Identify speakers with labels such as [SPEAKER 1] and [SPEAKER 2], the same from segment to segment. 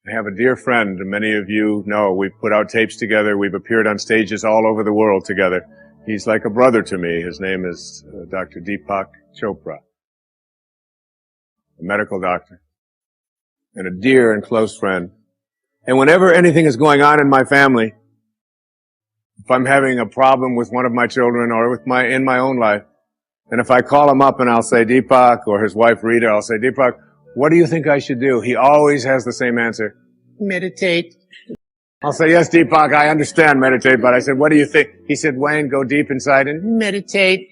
[SPEAKER 1] I have a dear friend, many of you know, we've put out tapes together, we've appeared on stages all over the world together. He's like a brother to me. His name is Dr. Deepak Chopra, a medical doctor, and a dear and close friend. And whenever anything is going on in my family, if I'm having a problem with one of my children or in my own life, and if I call him up and I'll say, Deepak, or his wife Rita, I'll say, Deepak, what do you think I should do? He always has the same answer. Meditate. I'll say, yes, Deepak, I understand meditate, but I said, what do you think? He said, Wayne, go deep inside and meditate.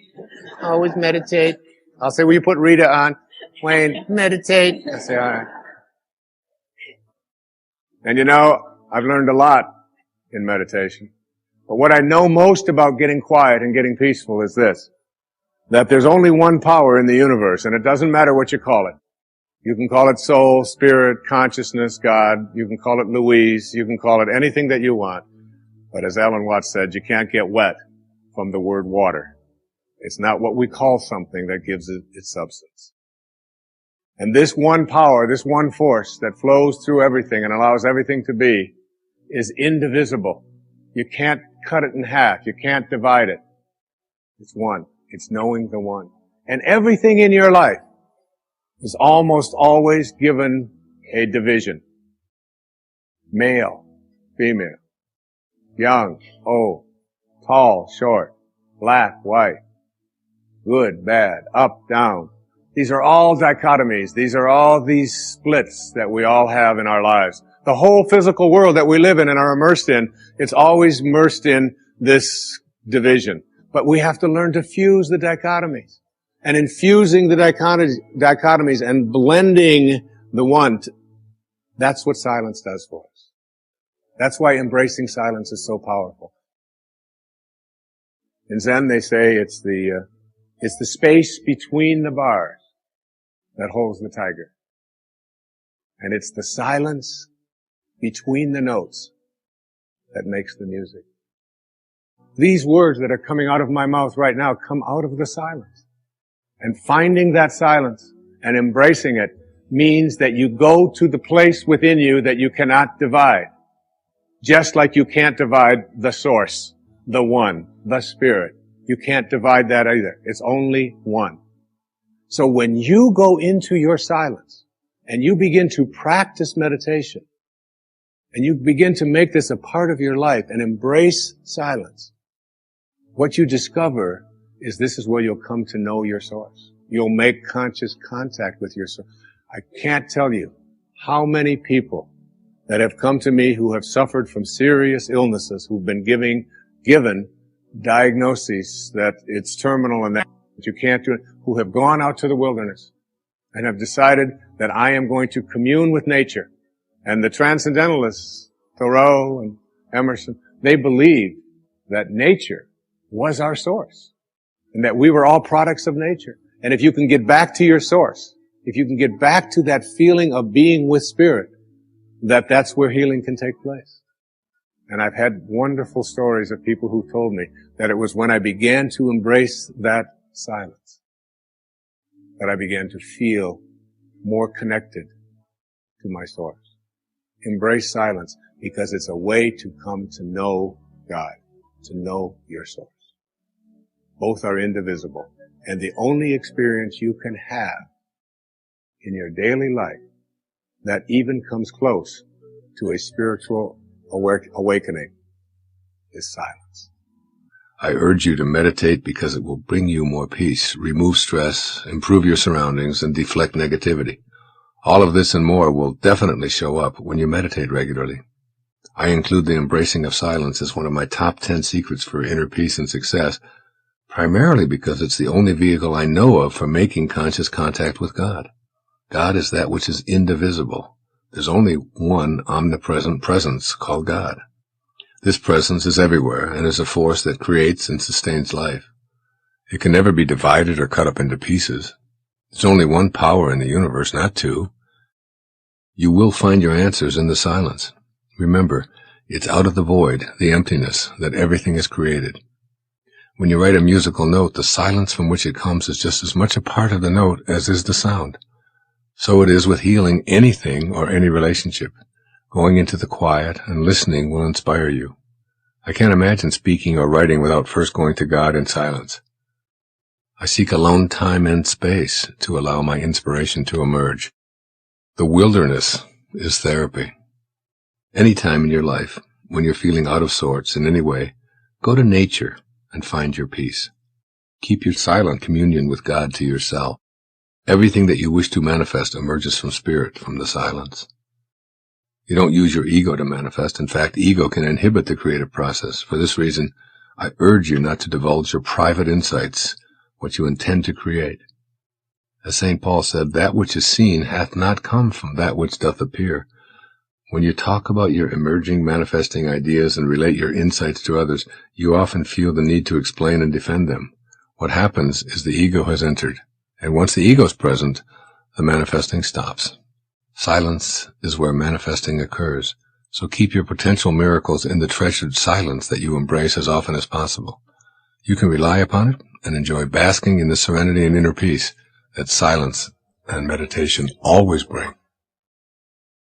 [SPEAKER 1] Always meditate. I'll say, will you put Rita on? Wayne, meditate. I say, all right. And you know, I've learned a lot in meditation. But what I know most about getting quiet and getting peaceful is this, that there's only one power in the universe, and it doesn't matter what you call it. You can call it soul, spirit, consciousness, God. You can call it Louise. You can call it anything that you want. But as Alan Watts said, you can't get wet from the word water. It's not what we call something that gives it its substance. And this one power, this one force that flows through everything and allows everything to be is indivisible. You can't cut it in half. You can't divide it. It's one. It's knowing the one. And everything in your life is almost always given a division. Male, female, young, old, tall, short, black, white, good, bad, up, down. These are all dichotomies. These are all these splits that we all have in our lives. The whole physical world that we live in and are immersed in, it's always immersed in this division. But we have to learn to fuse the dichotomies. And infusing the dichotomies and blending the one, that's what silence does for us. That's why embracing silence is so powerful. In Zen, they say it's the space between the bars that holds the tiger. And it's the silence between the notes that makes the music. These words that are coming out of my mouth right now come out of the silence. And finding that silence and embracing it means that you go to the place within you that you cannot divide. Just like you can't divide the source, the one, the spirit. You can't divide that either. It's only one. So when you go into your silence and you begin to practice meditation and you begin to make this a part of your life and embrace silence, what you discover is this is where you'll come to know your source. You'll make conscious contact with your source. I can't tell you how many people that have come to me who have suffered from serious illnesses, who've been given diagnoses that it's terminal and that you can't do it, who have gone out to the wilderness and have decided that I am going to commune with nature. And the transcendentalists, Thoreau and Emerson, they believe that nature was our source and that we were all products of nature. And if you can get back to your source, if you can get back to that feeling of being with spirit, that's where healing can take place. And I've had wonderful stories of people who told me that it was when I began to embrace that silence that I began to feel more connected to my source. Embrace silence because it's a way to come to know God, to know your source. Both are indivisible. And the only experience you can have in your daily life that even comes close to a spiritual awakening is silence.
[SPEAKER 2] I urge you to meditate because it will bring you more peace, remove stress, improve your surroundings, and deflect negativity. All of this and more will definitely show up when you meditate regularly. I include the embracing of silence as one of my top 10 secrets for inner peace and success, primarily because it's the only vehicle I know of for making conscious contact with God. God is that which is indivisible. There's only one omnipresent presence called God. This presence is everywhere and is a force that creates and sustains life. It can never be divided or cut up into pieces. There's only one power in the universe, not two. You will find your answers in the silence. Remember, it's out of the void, the emptiness, that everything is created. When you write a musical note, the silence from which it comes is just as much a part of the note as is the sound. So it is with healing anything or any relationship. Going into the quiet and listening will inspire you. I can't imagine speaking or writing without first going to God in silence. I seek alone time and space to allow my inspiration to emerge. The wilderness is therapy. Any time in your life, when you're feeling out of sorts in any way, go to nature and find your peace. Keep your silent communion with God to yourself. Everything that you wish to manifest emerges from spirit, from the silence. You don't use your ego to manifest. In fact, ego can inhibit the creative process. For this reason, I urge you not to divulge your private insights, what you intend to create. As St. Paul said, that which is seen hath not come from that which doth appear. When you talk about your emerging, manifesting ideas and relate your insights to others, you often feel the need to explain and defend them. What happens is the ego has entered, and once the ego is present, the manifesting stops. Silence is where manifesting occurs, so keep your potential miracles in the treasured silence that you embrace as often as possible. You can rely upon it and enjoy basking in the serenity and inner peace that silence and meditation always bring.